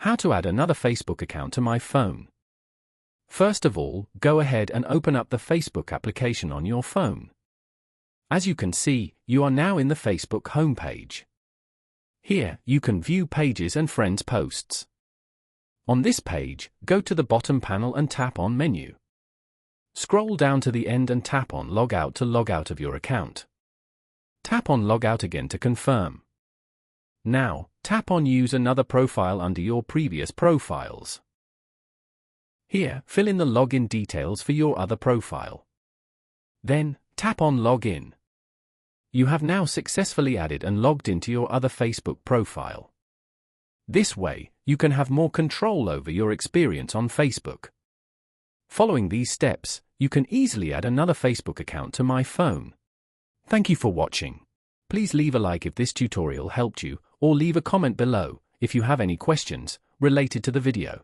How to add another Facebook account to my phone. First of all, go ahead and open up the Facebook application on your phone. As you can see, you are now in the Facebook homepage. Here, you can view pages and friends' posts. On this page, go to the bottom panel and tap on Menu. Scroll down to the end and tap on Log Out to log out of your account. Tap on Log Out again to confirm. Now, tap on Use another profile under your previous profiles. Here, fill in the login details for your other profile. Then, tap on Login. You have now successfully added and logged into your other Facebook profile. This way, you can have more control over your experience on Facebook. Following these steps, you can easily add another Facebook account to my phone. Thank you for watching. Please leave a like if this tutorial helped you, or leave a comment below if you have any questions related to the video.